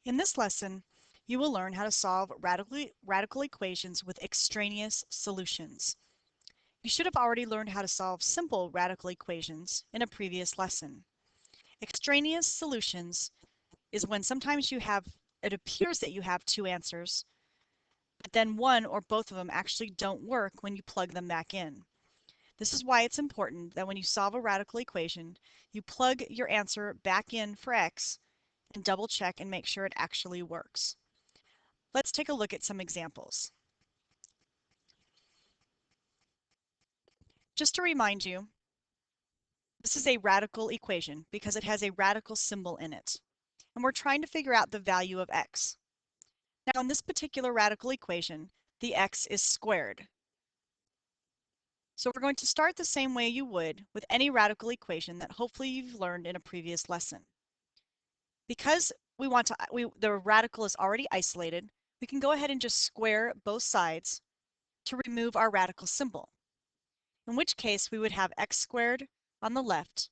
In this lesson, you will learn how to solve radical equations with extraneous solutions. You should have already learned how to solve simple radical equations in a previous lesson. Extraneous solutions is when sometimes it appears that you have two answers, but then one or both of them actually don't work when you plug them back in. This is why it's important that when you solve a radical equation, you plug your answer back in for x and double check and make sure it actually works. Let's take a look at some examples. Just to remind you, this is a radical equation because it has a radical symbol in it. And we're trying to figure out the value of x. Now in this particular radical equation, the x is squared. So we're going to start the same way you would with any radical equation that hopefully you've learned in a previous lesson. Because the radical is already isolated, we can go ahead and just square both sides to remove our radical symbol. In which case we would have x squared on the left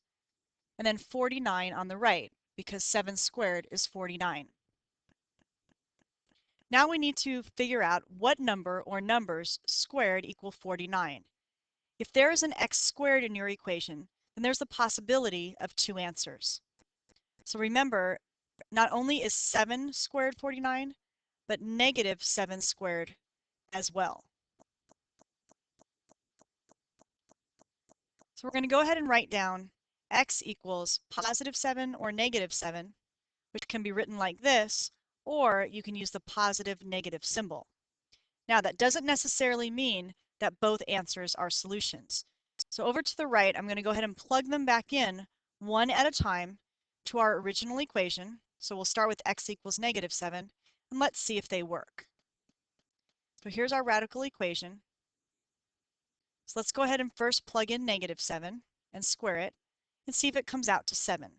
and then 49 on the right, because 7 squared is 49. Now we need to figure out what number or numbers squared equal 49. If there is an x squared in your equation, then there's the possibility of two answers. So remember, not only is 7 squared 49, but negative 7 squared as well. So we're going to go ahead and write down x equals positive 7 or negative 7, which can be written like this, or you can use the positive negative symbol. Now that doesn't necessarily mean that both answers are solutions. So over to the right, I'm going to go ahead and plug them back in one at a time to our original equation. So we'll start with x equals negative 7, and let's see if they work. So here's our radical equation. So let's go ahead and first plug in negative 7 and square it and see if it comes out to 7.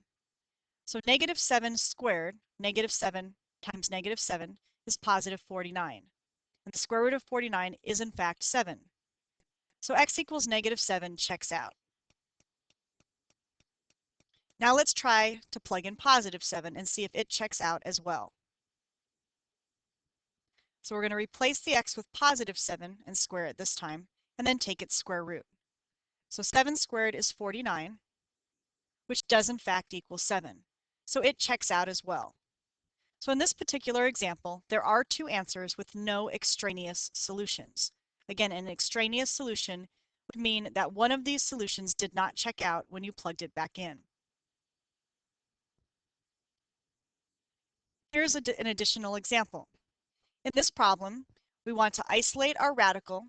So negative 7 squared, negative 7 times negative 7 is positive 49. And the square root of 49 is in fact 7. So x equals negative 7 checks out. Now let's try to plug in positive 7 and see if it checks out as well. So we're going to replace the x with positive 7 and square it this time, and then take its square root. So 7 squared is 49, which does in fact equal 7. So it checks out as well. So in this particular example, there are two answers with no extraneous solutions. Again, an extraneous solution would mean that one of these solutions did not check out when you plugged it back in. Here's an additional example. In this problem, we want to isolate our radical.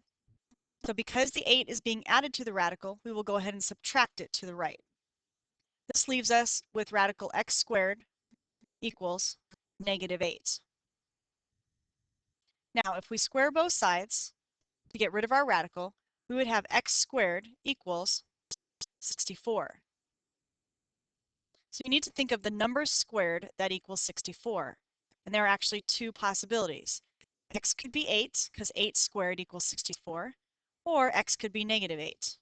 So because the 8 is being added to the radical, we will go ahead and subtract it to the right. This leaves us with radical x squared equals negative 8. Now, if we square both sides to get rid of our radical, we would have x squared equals 64. So you need to think of the numbers squared that equals 64. And there are actually two possibilities. X could be 8, because 8 squared equals 64, or x could be negative 8.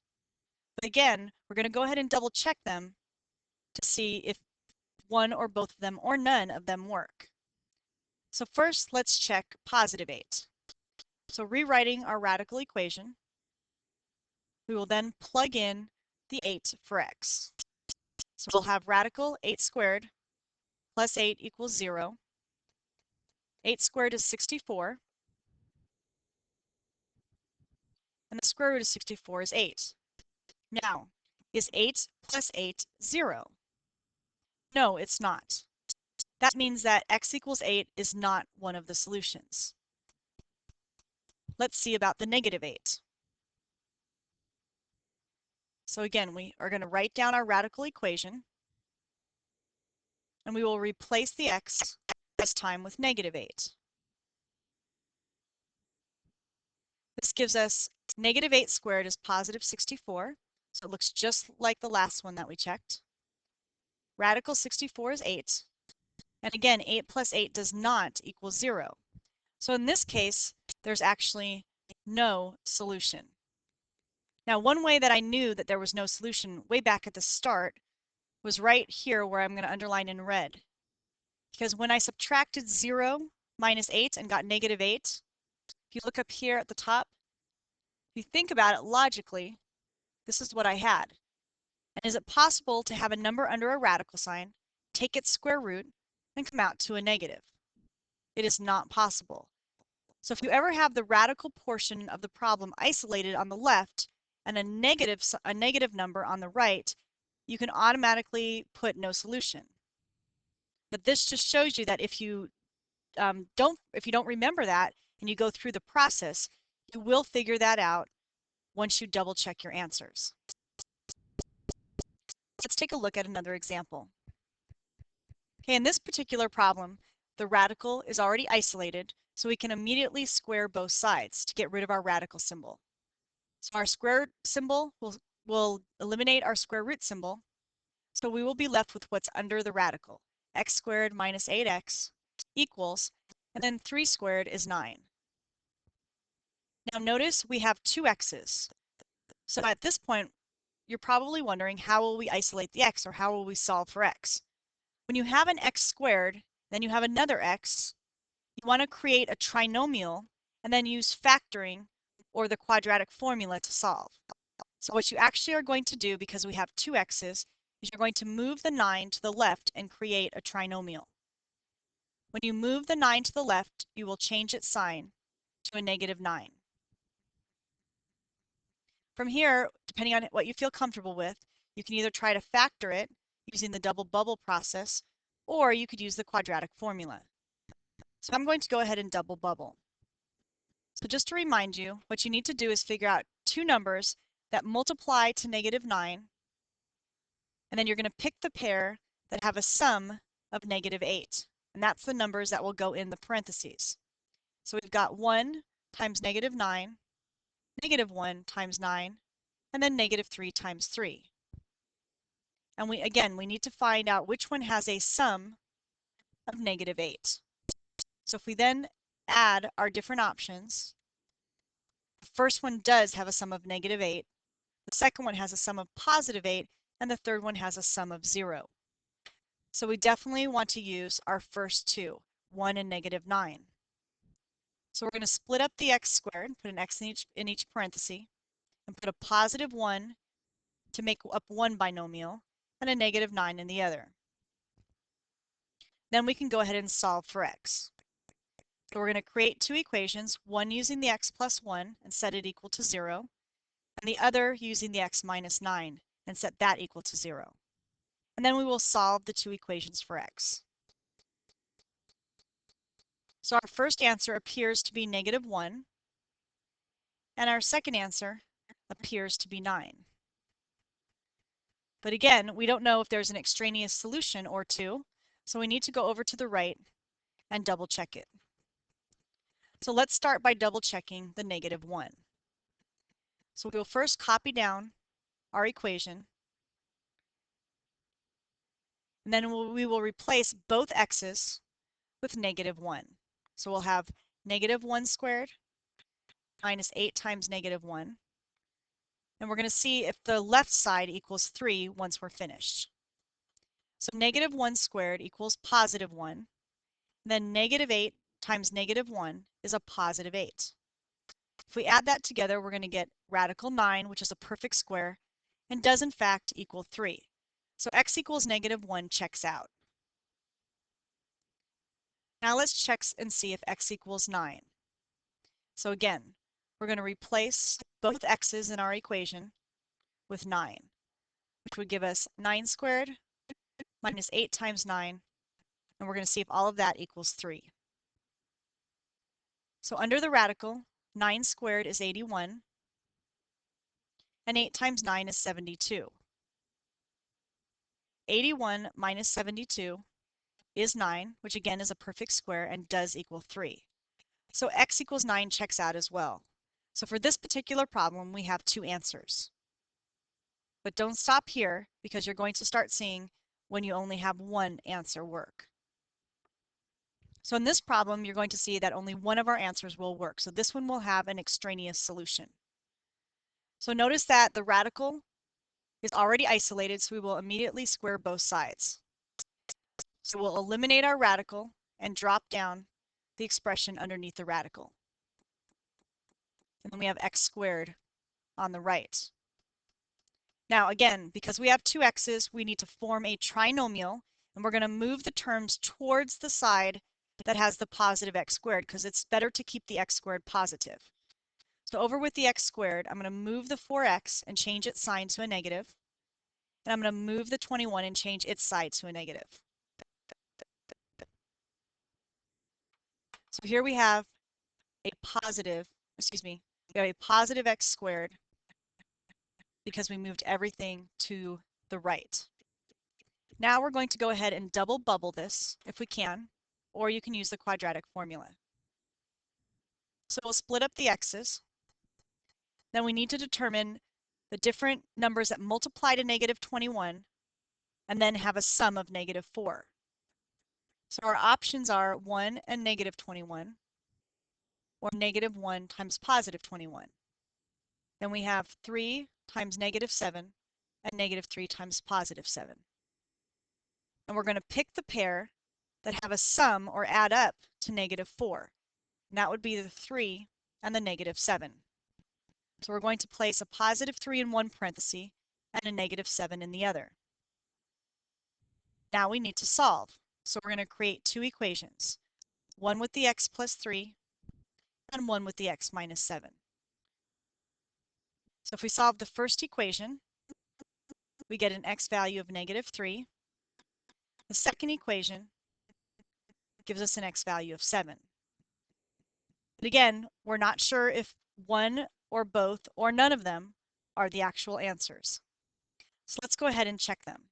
But again, we're going to go ahead and double check them to see if one or both of them or none of them work. So first, let's check positive 8. So rewriting our radical equation, we will then plug in the 8 for x. So we'll have radical 8 squared plus 8 equals 0. 8 squared is 64. And the square root of 64 is 8. Now, is 8 plus 8 0? No, it's not. That means that x equals 8 is not one of the solutions. Let's see about the negative 8. So again, we are going to write down our radical equation, and we will replace the x this time with negative 8. This gives us negative 8 squared is positive 64, so it looks just like the last one that we checked. Radical 64 is 8, and again, 8 plus 8 does not equal 0. So in this case, there's actually no solution. Now, one way that I knew that there was no solution way back at the start was right here where I'm going to underline in red. because when I subtracted 0 minus 8 and got negative 8, if you look up here at the top, if you think about it logically, this is what I had. And is it possible to have a number under a radical sign, take its square root, and come out to a negative? It is not possible. So if you ever have the radical portion of the problem isolated on the left and a negative number on the right, you can automatically put no solution. But this just shows you that if you don't remember that and you go through the process, you will figure that out once you double check your answers. Let's take a look at another example. Okay, in this particular problem, the radical is already isolated, so we can immediately square both sides to get rid of our radical symbol. So our square symbol will eliminate our square root symbol, so we will be left with what's under the radical. X squared minus 8x equals, and then 3 squared is 9. Now notice we have two x's. So at this point, you're probably wondering, how will we isolate the x, or how will we solve for x? When you have an x squared, then you have another x, you want to create a trinomial and then use factoring or the quadratic formula to solve. So what you actually are going to do, because we have two x's, is you're going to move the 9 to the left and create a trinomial. When you move the 9 to the left, you will change its sign to a negative 9. From here, depending on what you feel comfortable with, you can either try to factor it using the double bubble process, or you could use the quadratic formula. So I'm going to go ahead and double bubble. So just to remind you, what you need to do is figure out two numbers that multiply to negative 9, and then you're going to pick the pair that have a sum of negative 8, and that's the numbers that will go in the parentheses. So we've got 1 times negative 9, negative 1 times 9, and then negative 3 times 3. And we need to find out which one has a sum of negative 8. So if we then add our different options, the first one does have a sum of negative 8, the second one has a sum of positive 8, and the third one has a sum of 0. So we definitely want to use our first two, 1 and negative 9. So we're going to split up the x squared, put an x in each parenthesis, and put a positive 1 to make up one binomial, and a negative 9 in the other. Then we can go ahead and solve for x. So we're going to create two equations, one using the x plus 1 and set it equal to 0, and the other using the x minus 9 and set that equal to 0. And then we will solve the two equations for x. So our first answer appears to be negative 1, and our second answer appears to be 9. But again, we don't know if there's an extraneous solution or two, so we need to go over to the right and double check it. So let's start by double checking the negative 1. So we'll first copy down our equation, and then we will replace both x's with negative 1. So we'll have negative 1 squared minus 8 times negative 1. And we're going to see if the left side equals 3 once we're finished. So negative 1 squared equals positive 1. Then negative 8 times negative 1 is a positive 8. If we add that together, we're going to get radical 9, which is a perfect square, and does in fact equal 3. So x equals negative 1 checks out. Now let's check and see if x equals 9. So again, we're going to replace both x's in our equation with 9, which would give us 9 squared minus 8 times 9, and we're going to see if all of that equals 3. So under the radical, 9 squared is 81, and 8 times 9 is 72. 81 minus 72 is 9, which again is a perfect square and does equal 3. So x equals 9 checks out as well. So for this particular problem, we have two answers. But don't stop here, because you're going to start seeing when you only have one answer work. So in this problem, you're going to see that only one of our answers will work. So this one will have an extraneous solution. So notice that the radical is already isolated, so we will immediately square both sides. So we'll eliminate our radical and drop down the expression underneath the radical. And then we have x squared on the right. Now again, because we have two x's, we need to form a trinomial, and we're going to move the terms towards the side that has the positive x squared, because it's better to keep the x squared positive. So over with the x squared, I'm going to move the 4x and change its sign to a negative, and I'm going to move the 21 and change its side to a negative. So here we have a positive, we have a positive x squared because we moved everything to the right. Now we're going to go ahead and double bubble this if we can, or you can use the quadratic formula. So we'll split up the x's. Then we need to determine the different numbers that multiply to negative 21 and then have a sum of negative 4. So our options are 1 and negative 21, or negative 1 times positive 21. Then we have 3 times negative 7 and negative 3 times positive 7. And we're going to pick the pair that have a sum or add up to negative 4. And that would be the 3 and the negative 7. So we're going to place a positive 3 in one parenthesis and a negative 7 in the other. Now we need to solve. So we're going to create two equations, one with the x plus 3 and one with the x minus 7. So if we solve the first equation, we get an x value of negative 3. The second equation gives us an x value of 7. But again, we're not sure if one or both or none of them are the actual answers. So let's go ahead and check them.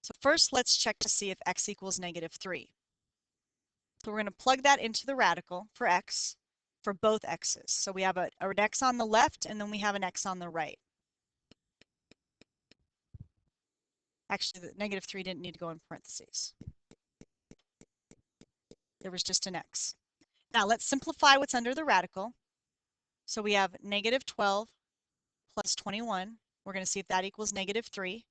So first, let's check to see if x equals negative 3. So we're going to plug that into the radical for x for both x's. So we have an x on the left and then we have an x on the right. Actually, the negative 3 didn't need to go in parentheses. There was just an x. Now let's simplify what's under the radical. So we have negative 12 plus 21. We're going to see if that equals negative 3.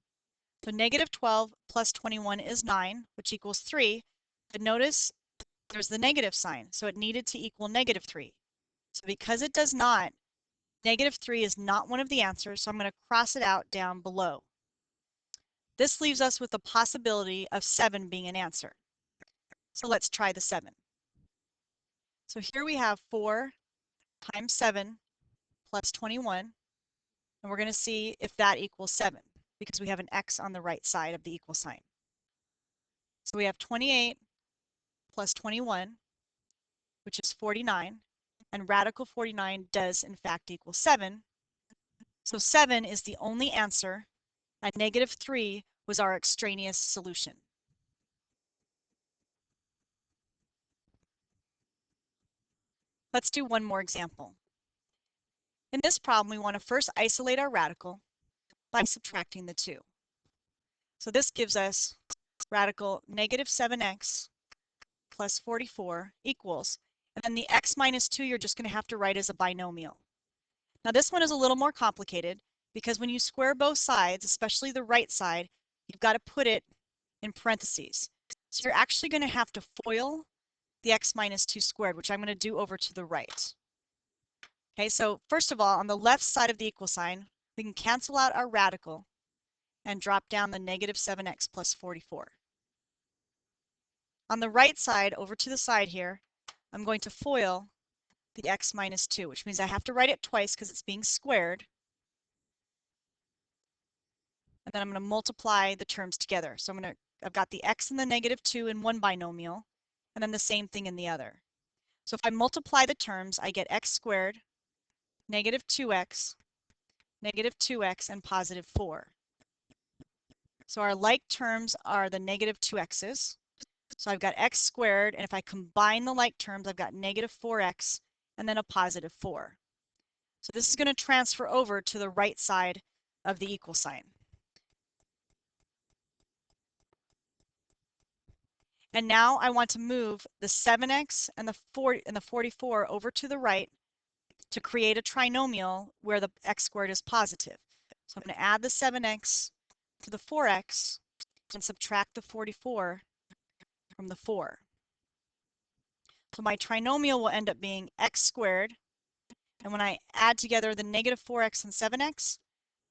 So negative 12 plus 21 is 9, which equals 3. But notice there's the negative sign, so it needed to equal negative 3. So because it does not, negative 3 is not one of the answers, so I'm going to cross it out down below. This leaves us with the possibility of 7 being an answer. So let's try the 7. So here we have 4 times 7 plus 21, and we're going to see if that equals 7, because we have an x on the right side of the equal sign. So we have 28 plus 21, which is 49, and radical 49 does in fact equal 7. So 7 is the only answer, and negative 3 was our extraneous solution. Let's do one more example. In this problem, we want to first isolate our radical by subtracting the 2. So this gives us radical negative 7x plus 44 equals, and then the x minus 2 you're just going to have to write as a binomial. Now this one is a little more complicated because when you square both sides, especially the right side, you've got to put it in parentheses. So you're actually going to have to FOIL the x minus 2 squared, which I'm going to do over to the right. Okay, so first of all, on the left side of the equal sign, we can cancel out our radical and drop down the negative 7x plus 44. On the right side, over to the side here, I'm going to FOIL the x minus 2, which means I have to write it twice because it's being squared. And then I'm going to multiply the terms together. So I've got the x and the negative 2 in one binomial, and then the same thing in the other. So if I multiply the terms, I get x squared, negative 2x, and positive 4. So our like terms are the negative 2x's. So I've got x squared, and if I combine the like terms, I've got negative 4x and then a positive 4. So this is going to transfer over to the right side of the equal sign. And now I want to move the 7x and the 44 over to the right to create a trinomial where the x squared is positive. So I'm going to add the 7x to the 4x and subtract the 44 from the 4. So my trinomial will end up being x squared, and when I add together the negative 4x and 7x,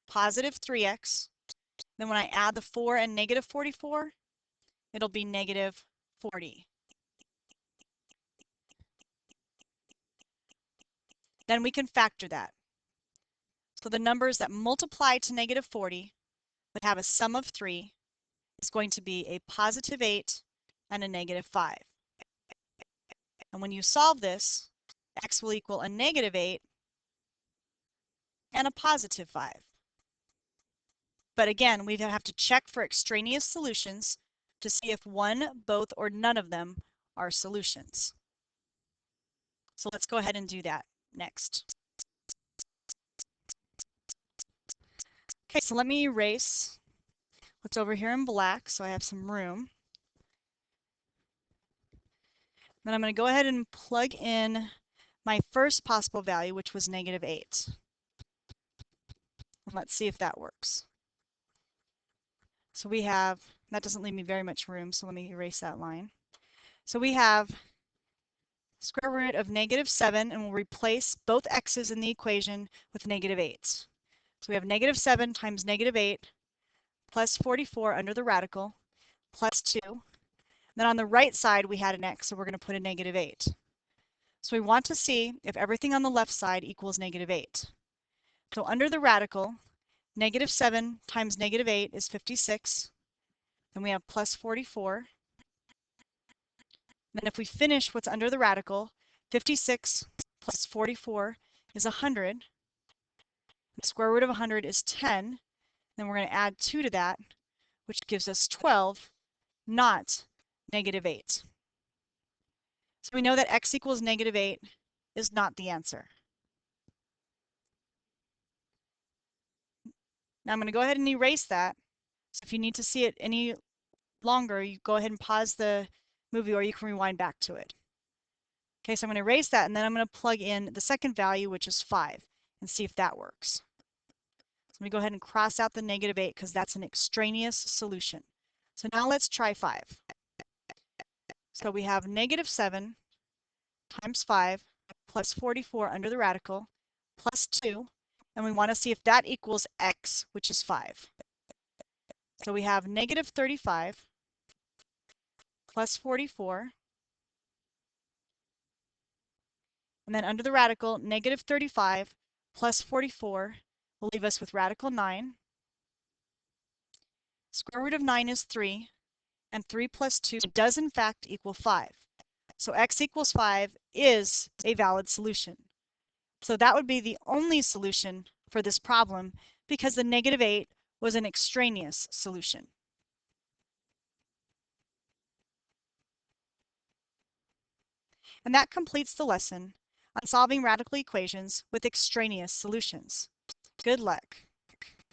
positive 3x. Then when I add the 4 and negative 44, it'll be negative 40. Then we can factor that. So the numbers that multiply to negative 40 but have a sum of 3 is going to be a positive 8 and a negative 5. And when you solve this, x will equal a negative 8 and a positive 5. But again, we have to check for extraneous solutions to see if one, both, or none of them are solutions. So let's go ahead and do that next. Okay, so let me erase what's over here in black so I have some room. Then I'm going to go ahead and plug in my first possible value, which was negative 8. And let's see if that works. So we have, that doesn't leave me very much room, so let me erase that line. So we have square root of negative 7, and we'll replace both x's in the equation with negative 8s. So we have negative 7 times negative 8 plus 44 under the radical plus 2. Then on the right side we had an x, so we're going to put a negative 8. So we want to see if everything on the left side equals negative 8. So under the radical, negative 7 times negative 8 is 56. Then we have plus 44. Then if we finish what's under the radical, 56 plus 44 is 100. The square root of 100 is 10. Then we're going to add 2 to that, which gives us 12, not negative 8. So we know that x equals negative 8 is not the answer. Now I'm going to go ahead and erase that. So if you need to see it any longer, you go ahead and pause the movie or you can rewind back to it. Okay, so I'm going to erase that and then I'm going to plug in the second value, which is 5, and see if that works. So let me go ahead and cross out the negative 8 because that's an extraneous solution. So now let's try 5. So we have negative 7 times 5 plus 44 under the radical plus 2, and we want to see if that equals x, which is 5. So we have negative 35 plus 44, and then under the radical, negative 35 plus 44 will leave us with radical 9. Square root of 9 is 3, and 3 plus 2 does in fact equal 5. So x equals 5 is a valid solution. So that would be the only solution for this problem because the negative 8 was an extraneous solution. And that completes the lesson on solving radical equations with extraneous solutions. Good luck.